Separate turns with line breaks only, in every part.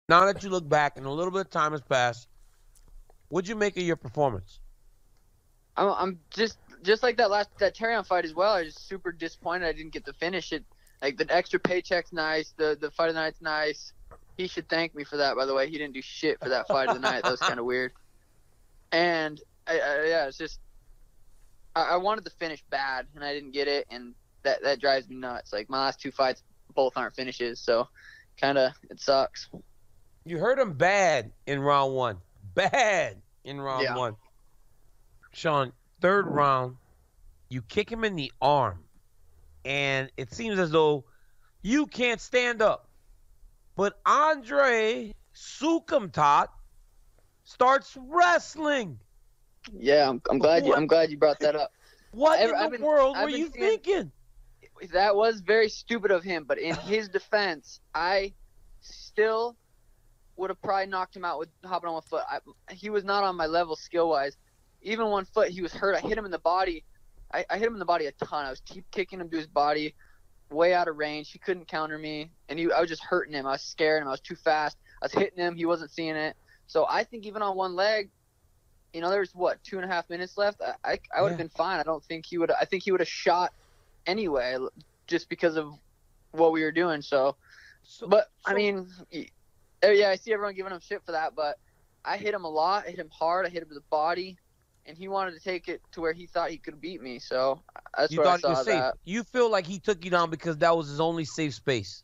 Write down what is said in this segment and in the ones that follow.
Now that you look back and a little bit of time has passed, what'd you make of your performance?
I'm just like that Terrion fight as well. I was super disappointed I didn't get to finish it. Like, the extra paycheck's nice. The fight of the night's nice. He should thank me for that, by the way. He didn't do shit for that fight of the night. That was kind of weird. And yeah, it's just I wanted to finish bad, and I didn't get it, and that drives me nuts. Like, my last two fights both aren't finishes, so kind of it sucks.
You hurt him bad in round one. Bad in round one. Sean, third round, you kick him in the arm, and it seems as though you can't stand up. But Andre Soukhamthath starts wrestling.
Yeah, I'm glad you brought that up.
What in the world were you thinking?
That was very stupid of him, but in his defense, I still would have probably knocked him out with hopping on one foot. He was not on my level skill-wise. Even 1 foot, he was hurt. I hit him in the body. I hit him in the body a ton. I was keep kicking him to his body, way out of range. He couldn't counter me, and I was just hurting him. I was scaring him. I was too fast. I was hitting him. He wasn't seeing it. So I think even on one leg, there was, 2.5 minutes left. I would have been fine. I think he would have shot anyway, just because of what we were doing. I mean, yeah, I see everyone giving him shit for that, but I hit him a lot. I hit him hard. I hit him with the body, and he wanted to take it to where he thought he could beat me. So that's what I saw that.
You feel like he took you down because that was his only safe space.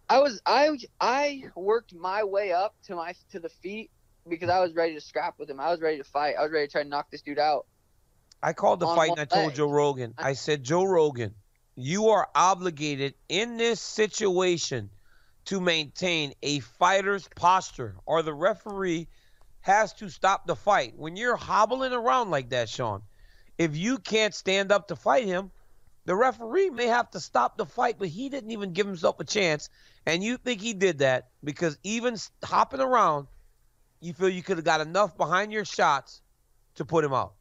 I worked my way up to the feet because I was ready to scrap with him. I was ready to fight. I was ready to try to knock this dude out.
I called the fight and I told Joe Rogan. I said, Joe Rogan, you are obligated in this situation to maintain a fighter's posture, or the referee has to stop the fight. When you're hobbling around like that, Sean, if you can't stand up to fight him, the referee may have to stop the fight, but he didn't even give himself a chance. And you think he did that because even hopping around, you feel you could have got enough behind your shots to put him out.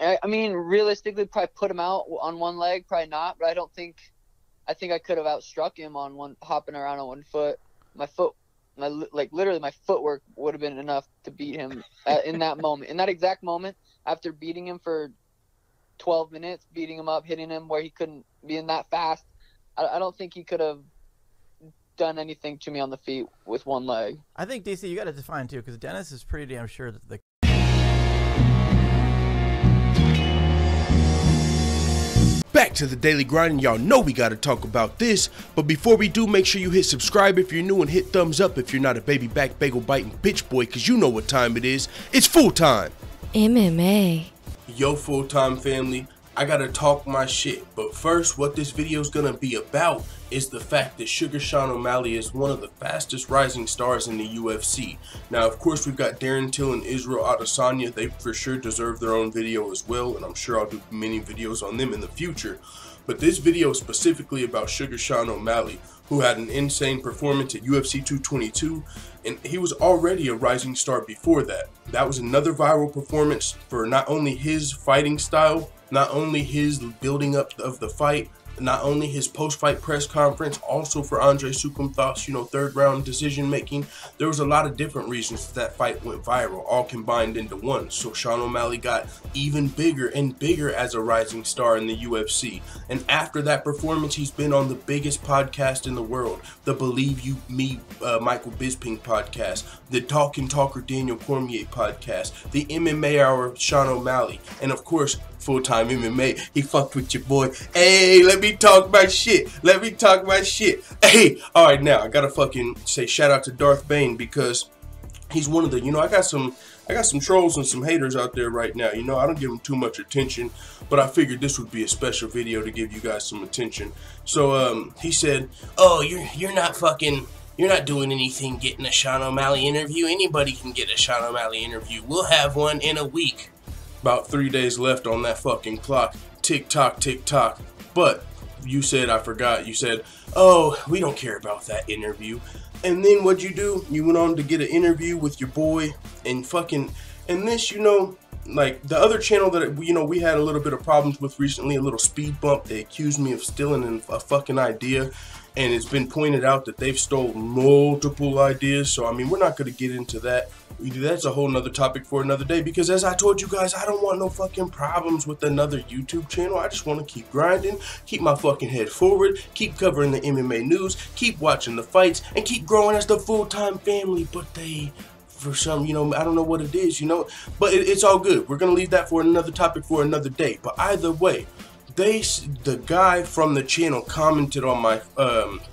I mean, realistically, probably put him out on one leg, probably not, but I think I could have outstruck him on hopping around on 1 foot. Literally my footwork would have been enough to beat him in that moment. In that exact moment, after beating him for 12 minutes, beating him up, hitting him where he couldn't be in that fast, I don't think he could have done anything to me on the feet with one leg.
I think, DC, you got to define too, because Dennis is pretty damn sure that the
Back to the daily grind, and y'all know we gotta talk about this, but before we do, make sure you hit subscribe if you're new and hit thumbs up if you're not a baby back bagel biting bitch boy, cause you know what time it is. It's full time
MMA.
Yo, full time family, I gotta talk my shit, but first, what this video is gonna be about is the fact that Sugar Sean O'Malley is one of the fastest rising stars in the UFC. Now, of course, we've got Darren Till and Israel Adesanya. They for sure deserve their own video as well, and I'm sure I'll do many videos on them in the future. But this video is specifically about Sugar Sean O'Malley, who had an insane performance at UFC 222, and he was already a rising star before that. That was another viral performance for not only his fighting style, not only his building up of the fight, not only his post-fight press conference, also for Andre Soukhamthath's, third round decision making. There was a lot of different reasons that fight went viral, all combined into one. So Sean O'Malley got even bigger and bigger as a rising star in the UFC. And after that performance, he's been on the biggest podcast in the world, the Believe You Me Michael Bisping podcast, the Talkin' Talker Daniel Cormier podcast, the MMA Hour Sean O'Malley, and of course, Full-Time MMA. He fucked with your boy. Hey, let me talk my shit. Let me talk my shit. Hey, all right, now I gotta fucking say shout out to Darth Bane, because he's one of the, I got some trolls and some haters out there right now. I don't give them too much attention, but I figured this would be a special video to give you guys some attention. So he said, "Oh, you're not doing anything getting a Sean O'Malley interview. Anybody can get a Sean O'Malley interview. We'll have one in a week." About 3 days left on that fucking clock. Tick tock, tick tock. But you said, I forgot, you said, "Oh, we don't care about that interview." And then what'd you do? You went on to get an interview with your boy, and this, like the other channel that, we had a little bit of problems with recently, a little speed bump. They accused me of stealing a fucking idea. and it's been pointed out that they've stole multiple ideas. So I mean, we're not going to get into that. That's a whole nother topic for another day, because as I told you guys, I don't want no fucking problems with another YouTube channel. I just want to keep grinding, keep my fucking head forward, keep covering the MMA news, keep watching the fights, and keep growing as the full-time family. But they, for some, you know, I don't know what it is, you know, but it's all good. We're going to leave that for another topic for another day. But either way, the guy from the channel commented on my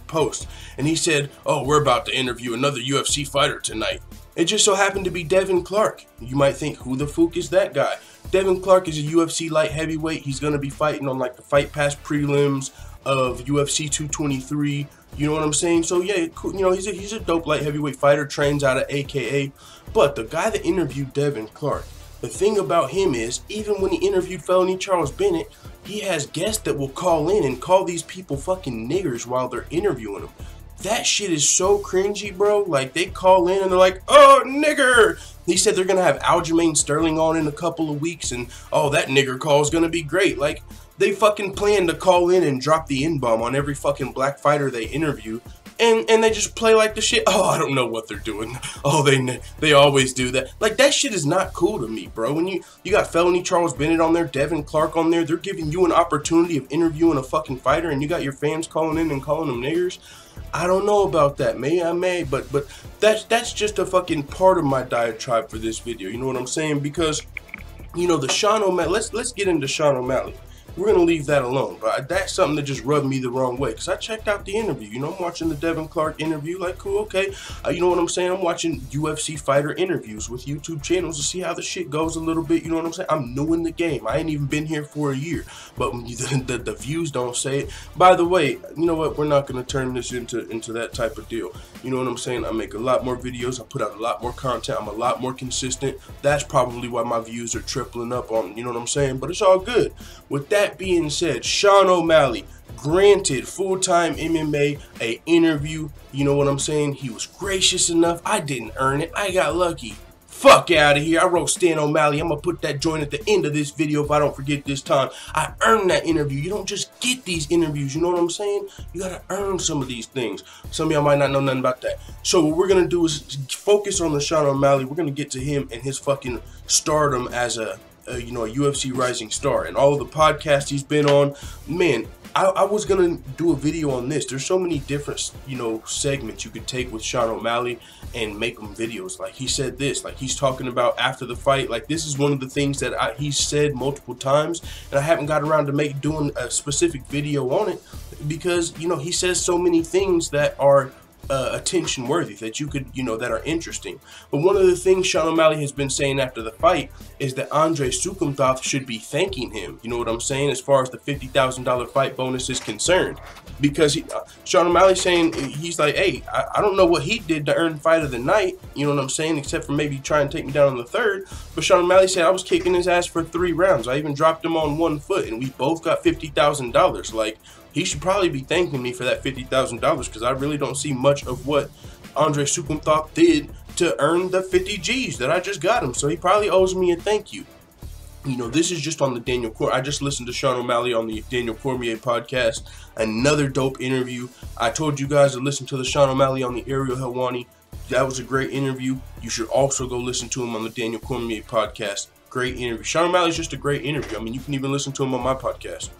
post, and he said, oh, we're about to interview another UFC fighter tonight. It just so happened to be Devin Clark. You might think, who the fuck is that guy? Devin Clark is a UFC light heavyweight. He's going to be fighting on like the Fight Pass prelims of UFC 223. You know what I'm saying? So yeah, you know, he's a dope light heavyweight fighter, trains out of AKA. But the guy that interviewed Devin Clark, the thing about him is, even when he interviewed Felony Charles Bennett, he has guests that will call in and call these people fucking niggers while they're interviewing them. That shit is so cringy, bro. Like, they call in and they're like, oh, nigger. He said they're going to have Aljamain Sterling on in a couple of weeks, and, oh, that nigger call is going to be great. Like, they fucking plan to call in and drop the N-bomb on every fucking black fighter they interview, and they just play like the shit. Oh, I don't know what they're doing. Oh, they always do that. Like, that shit is not cool to me, bro. When you got Felony Charles Bennett on there, Devin Clark on there, they're giving you an opportunity of interviewing a fucking fighter, and you got your fans calling in and calling them niggers. I don't know about that. But that's just a fucking part of my diatribe for this video. You know what I'm saying? Because, you know, the Sean O'Malley, let's get into Sean O'Malley. We're going to leave that alone. But that's something that just rubbed me the wrong way. Because I checked out the interview. You know, I'm watching the Devin Clark interview. Like, cool, okay. You know what I'm saying? I'm watching UFC fighter interviews with YouTube channels to see how the shit goes a little bit. You know what I'm saying? I'm new in the game. I ain't even been here for a year. But the views don't say it. By the way, you know what? We're not going to turn this into that type of deal. You know what I'm saying? I make a lot more videos. I put out a lot more content. I'm a lot more consistent. That's probably why my views are tripling up on, you know what I'm saying? But it's all good. With that being said, Sean O'Malley granted full-time MMA a interview. You know what I'm saying? He was gracious enough. I didn't earn it. I got lucky. Fuck out of here. I wrote Stan O'Malley. I'm going to put that joint at the end of this video if I don't forget this time. I earned that interview. You don't just get these interviews. You know what I'm saying? You got to earn some of these things. Some of y'all might not know nothing about that. So what we're going to do is focus on the Sean O'Malley. We're going to get to him and his fucking stardom as a UFC rising star and all of the podcasts he's been on. Man, I was gonna do a video on this. There's so many different, you know, segments you could take with Sean O'Malley and make them videos. Like, he said this, like, he's talking about after the fight. Like, this is one of the things that he's said multiple times, and I haven't got around to doing a specific video on it because, you know, he says so many things that are attention worthy, that you could, you know, that are interesting. But one of the things Sean O'Malley has been saying after the fight is that Soukhamthath should be thanking him. You know what I'm saying? As far as the $50,000 fight bonus is concerned, because Sean O'Malley saying, he's like, hey, I don't know what he did to earn fight of the night. You know what I'm saying? Except for maybe try and take me down on the third. But Sean O'Malley said I was kicking his ass for 3 rounds. I even dropped him on 1 foot, and we both got $50,000. Like, he should probably be thanking me for that $50,000 because I really don't see much of what Soukhamthath did to earn the 50 G's that I just got him. So he probably owes me a thank you. You know, this is just on the Daniel Cormier. I just listened to Sean O'Malley on the Daniel Cormier podcast. Another dope interview. I told you guys to listen to the Sean O'Malley on the Ariel Helwani. That was a great interview. You should also go listen to him on the Daniel Cormier podcast. Great interview. Sean O'Malley's just a great interview. I mean, you can even listen to him on my podcast.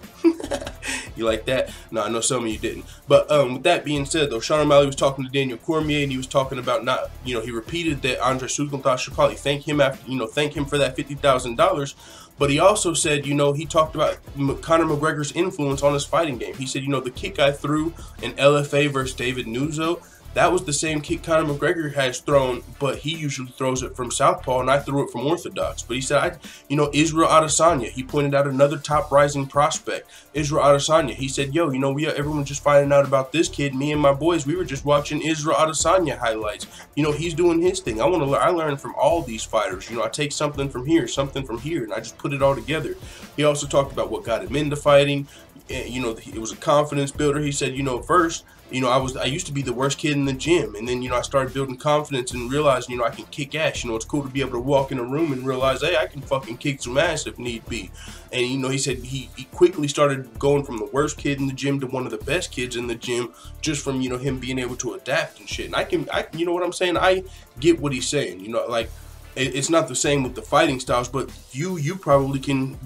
You like that? No, I know some of you didn't. But with that being said, though, Sean O'Malley was talking to Daniel Cormier, and he was talking about not, you know, he repeated that Soukhamthath should probably thank him after, you know, thank him for that $50,000. But he also said, you know, he talked about Conor McGregor's influence on his fighting game. He said, you know, the kick I threw in LFA versus David Nuzzo, that was the same kick Conor McGregor has thrown, but he usually throws it from southpaw, and I threw it from orthodox. But he said, you know, Israel Adesanya, he pointed out another top rising prospect, Israel Adesanya. He said, yo, you know, everyone's just finding out about this kid. Me and my boys, we were just watching Israel Adesanya highlights. You know, he's doing his thing. I learn from all these fighters. You know, I take something from here, and I just put it all together. He also talked about what got him into fighting. You know, it was a confidence builder. He said, you know, first, You know, I used to be the worst kid in the gym, and then, you know, I started building confidence and realized, you know, I can kick ass. You know, it's cool to be able to walk in a room and realize, hey, I can fucking kick some ass if need be. And, you know, he said he quickly started going from the worst kid in the gym to one of the best kids in the gym, just from, you know, him being able to adapt and shit. And you know what I'm saying? I get what he's saying. You know, like, it's not the same with the fighting styles, but you probably can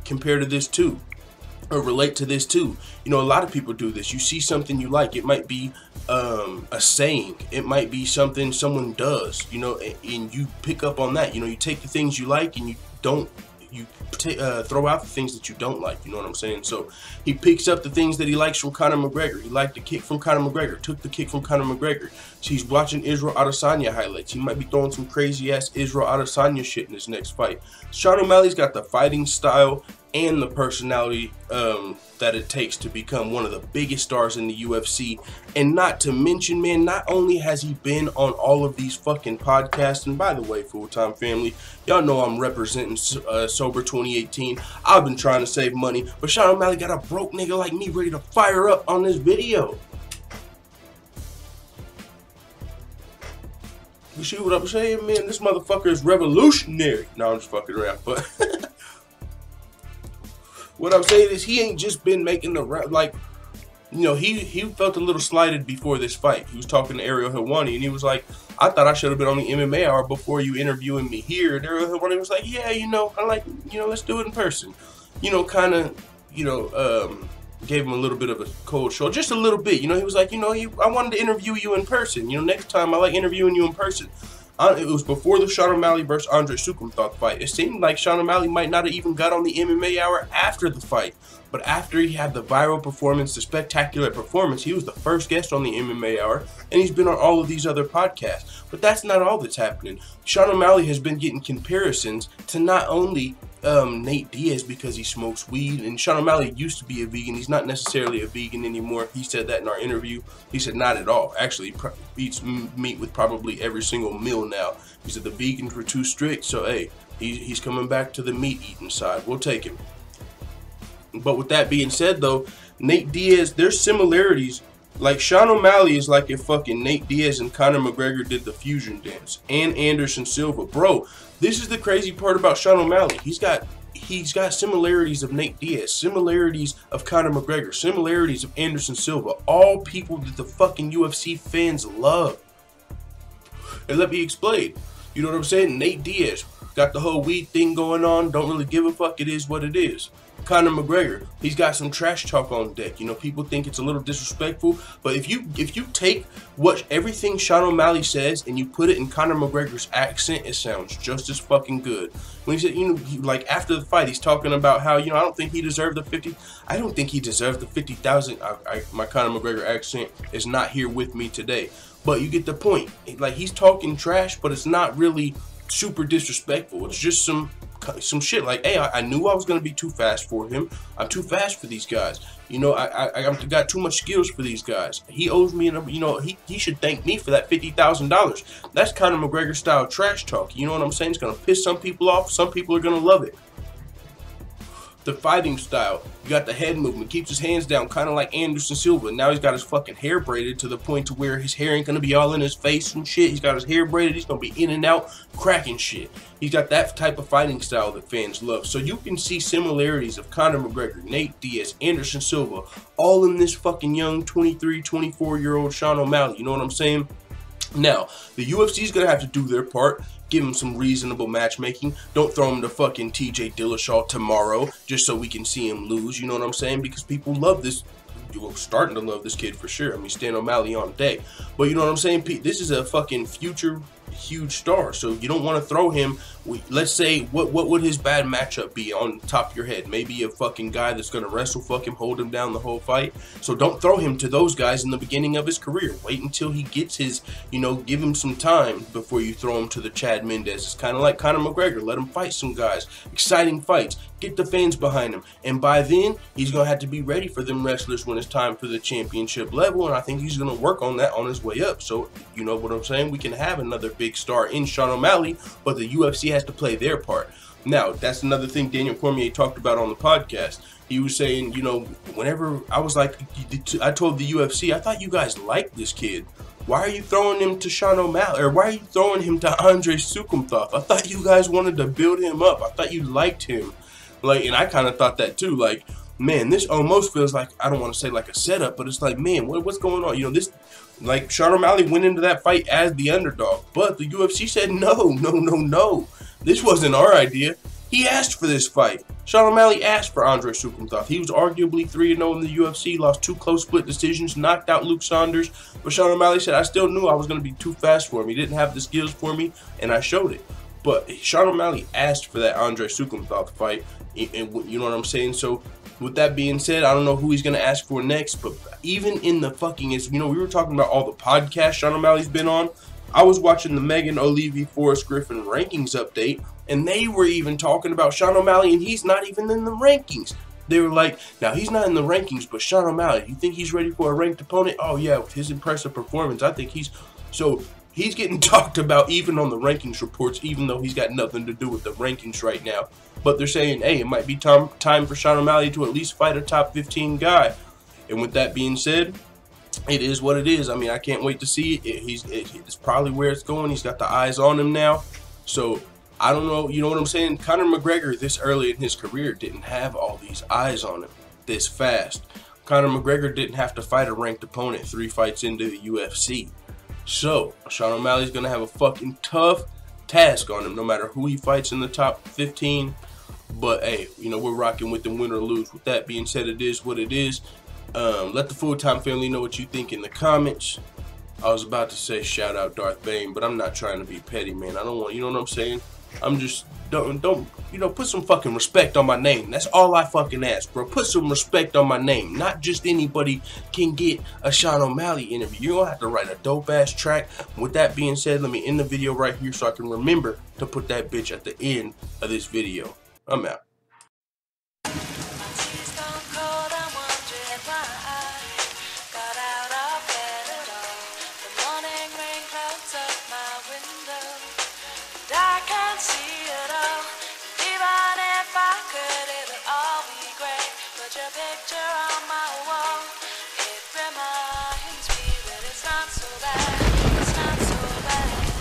compare to this too. Or relate to this too. You know, a lot of people do this. You see something you like. It might be a saying. It might be something someone does, you know, and you pick up on that. You know, you take the things you like and you throw out the things that you don't like. You know what I'm saying? So he picks up the things that he likes from Conor McGregor. He liked the kick from Conor McGregor. Took the kick from Conor McGregor. So he's watching Israel Adesanya highlights. He might be throwing some crazy ass Israel Adesanya shit in his next fight. Sean O'Malley's got the fighting style and the personality that it takes to become one of the biggest stars in the UFC. And not to mention, man, not only has he been on all of these fucking podcasts, and by the way, full-time family, y'all know I'm representing Sober 2018. I've been trying to save money, but Sean O'Malley got a broke nigga like me ready to fire up on this video. You see what I'm saying, man? This motherfucker is revolutionary. No, I'm just fucking around, but what I'm saying is he ain't just been making the like, you know, he felt a little slighted before this fight. He was talking to Ariel Helwani and he was like, I thought I should have been on the MMA Hour before you interviewing me here. And Ariel Helwani was like, yeah, you know, I like, you know, let's do it in person. You know, kind of, you know, gave him a little bit of a cold shoulder, just a little bit. You know, he was like, you know, I wanted to interview you in person. You know, next time I like interviewing you in person. It was before the Sean O'Malley versus Andre Soukhamthath fight. It seemed like Sean O'Malley might not have even got on the MMA Hour after the fight. But after he had the viral performance, the spectacular performance, he was the first guest on the MMA Hour, and he's been on all of these other podcasts. But that's not all that's happening. Sean O'Malley has been getting comparisons to not only Nate Diaz because he smokes weed, and Sean O'Malley used to be a vegan. He's not necessarily a vegan anymore. He said that in our interview. He said not at all. Actually, he eats meat with probably every single meal now. He said the vegans were too strict, so hey, he's coming back to the meat eating side. We'll take him. But with that being said, though, Nate Diaz, there's similarities. Like, Sean O'Malley is like if fucking Nate Diaz and Conor McGregor did the fusion dance. And Anderson Silva. Bro, this is the crazy part about Sean O'Malley. He's got similarities of Nate Diaz, similarities of Conor McGregor, similarities of Anderson Silva. All people that the fucking UFC fans love. And let me explain. You know what I'm saying? Nate Diaz got the whole weed thing going on. Don't really give a fuck. It is what it is. Conor McGregor, he's got some trash talk on deck. You know, people think it's a little disrespectful, but if you take everything Sean O'Malley says and you put it in Conor McGregor's accent, it sounds just as fucking good. When he said, you know, like after the fight, he's talking about how, you know, I don't think he deserved the 50. I don't think he deserved the 50,000. My Conor McGregor accent is not here with me today, but you get the point. Like, he's talking trash, but it's not really super disrespectful. It's just some shit like, hey, I knew I was going to be too fast for him. I'm too fast for these guys. You know, I got too much skills for these guys. He owes me, you know, he should thank me for that $50,000. That's Conor McGregor style trash talk. You know what I'm saying? It's going to piss some people off. Some people are going to love it. The fighting style, you got the head movement, keeps his hands down, kind of like Anderson Silva. Now he's got his fucking hair braided to the point to where his hair ain't gonna be all in his face and shit. He's got his hair braided, he's gonna be in and out, cracking shit. He's got that type of fighting style that fans love. So you can see similarities of Conor McGregor, Nate Diaz, Anderson Silva, all in this fucking young 23, 24-year-old Sean O'Malley. You know what I'm saying? Now, the UFC is gonna have to do their part. Give him some reasonable matchmaking. Don't throw him to fucking TJ Dillashaw tomorrow just so we can see him lose. You know what I'm saying? Because people love this. Well, starting to love this kid for sure. I mean, Stan O'Malley on deck. But you know what I'm saying, Pete? This is a fucking future huge star. So you don't want to throw him. Let's say, what would his bad matchup be on top of your head? Maybe a fucking guy that's going to wrestle fuck him, hold him down the whole fight. So don't throw him to those guys in the beginning of his career. Wait until he gets his, you know, give him some time before you throw him to the Chad Mendes. It's kind of like Conor McGregor. Let him fight some guys. Exciting fights. Get the fans behind him. And by then, he's going to have to be ready for them wrestlers when it's time for the championship level. And I think he's going to work on that on his way up. So, you know what I'm saying? We can have another big star in Sean O'Malley, but the UFC has to play their part. Now, that's another thing Daniel Cormier talked about on the podcast. he was saying, you know, whenever I was like, I told the UFC, I thought you guys liked this kid. Why are you throwing him to Sean O'Malley? Or why are you throwing him to Andre Soukhamthath? I thought you guys wanted to build him up. I thought you liked him. Like, and I kind of thought that too. Like, man, this almost feels like, I don't want to say like a setup, but it's like, man, what's going on? You know, this, like, Sean O'Malley went into that fight as the underdog, but the UFC said, no. This wasn't our idea. He asked for this fight. Sean O'Malley asked for Andre Soukhamthath. He was arguably 3-0 in the UFC, lost 2 close split decisions, knocked out Luke Saunders. But Sean O'Malley said, I still knew I was going to be too fast for him. He didn't have the skills for me, and I showed it. But Sean O'Malley asked for that Andre Soukhamthath fight, and you know what I'm saying? So with that being said, I don't know who he's going to ask for next, but even in the fucking, you know, we were talking about all the podcasts Sean O'Malley's been on. I was watching the Megan O'Leary Forrest Griffin rankings update, and they were even talking about Sean O'Malley, and he's not even in the rankings. They were like, now he's not in the rankings, but Sean O'Malley, you think he's ready for a ranked opponent? Oh yeah, with his impressive performance, I think he's, so he's getting talked about even on the rankings reports, even though he's got nothing to do with the rankings right now. But they're saying, hey, it might be time for Sean O'Malley to at least fight a top 15 guy. And with that being said, it is what it is. I mean, I can't wait to see it. It's probably where it's going. He's got the eyes on him now. So, I don't know. You know what I'm saying? Conor McGregor, this early in his career, didn't have all these eyes on him this fast. Conor McGregor didn't have to fight a ranked opponent 3 fights into the UFC. So, Sean O'Malley's going to have a fucking tough task on him, no matter who he fights in the top 15. But, hey, you know, we're rocking with them, win or lose. With that being said, it is what it is. Let the full-time family know what you think in the comments. I was about to say shout out Darth Bane, but I'm not trying to be petty, man. I don't want, you know what I'm saying? I'm just, don't, you know, put some fucking respect on my name. That's all I fucking ask, bro. Put some respect on my name. Not just anybody can get a Sean O'Malley interview. You're gonna have to write a dope-ass track. With that being said, let me end the video right here so I can remember to put that bitch at the end of this video. I'm out.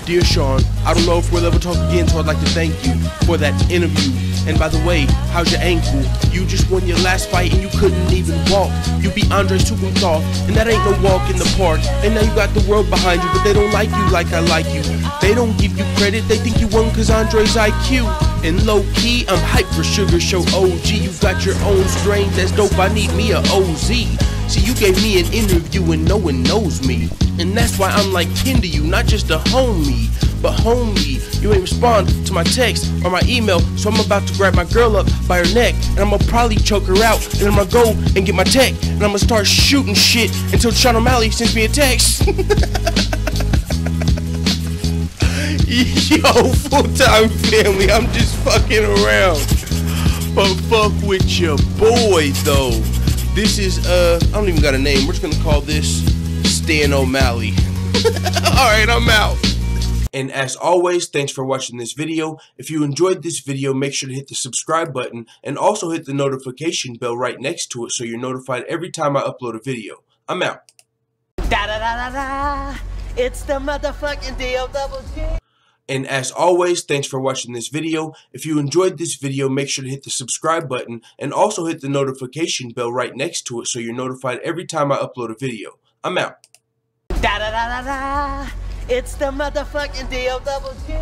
Dear Sean, I don't know if we'll ever talk again, so I'd like to thank you for that interview. And by the way, how's your ankle? You just won your last fight and you couldn't even walk. You beat Andre Soukhamthath, and that ain't no walk in the park. And now you got the world behind you, but they don't like you like I like you. They don't give you credit, they think you won cause Andre's IQ. And low key, I'm hyped for Sugar Show OG. You got your own strain, that's dope, I need me a OZ. See, you gave me an interview and no one knows me. And that's why I'm like kin to you, not just a homie, but homie. You ain't respond to my text or my email, so I'm about to grab my girl up by her neck, and I'm gonna probably choke her out, and I'm gonna go and get my tech, and I'm gonna start shooting shit until Sean O'Malley sends me a text. Yo, full-time family, I'm just fucking around. But fuck with your boy, though. This is, I don't even got a name. We're just gonna call this Stan O'Malley. Alright, I'm out. And as always, thanks for watching this video. If you enjoyed this video, make sure to hit the subscribe button and also hit the notification bell right next to it so you're notified every time I upload a video. I'm out.
Da da da da da. It's the motherfucking D-O-double-G.
And as always, thanks for watching this video. If you enjoyed this video, make sure to hit the subscribe button and also hit the notification bell right next to it so you're notified every time I upload a video. I'm out.
Da da da da da. It's the motherfucking D-O-double-G.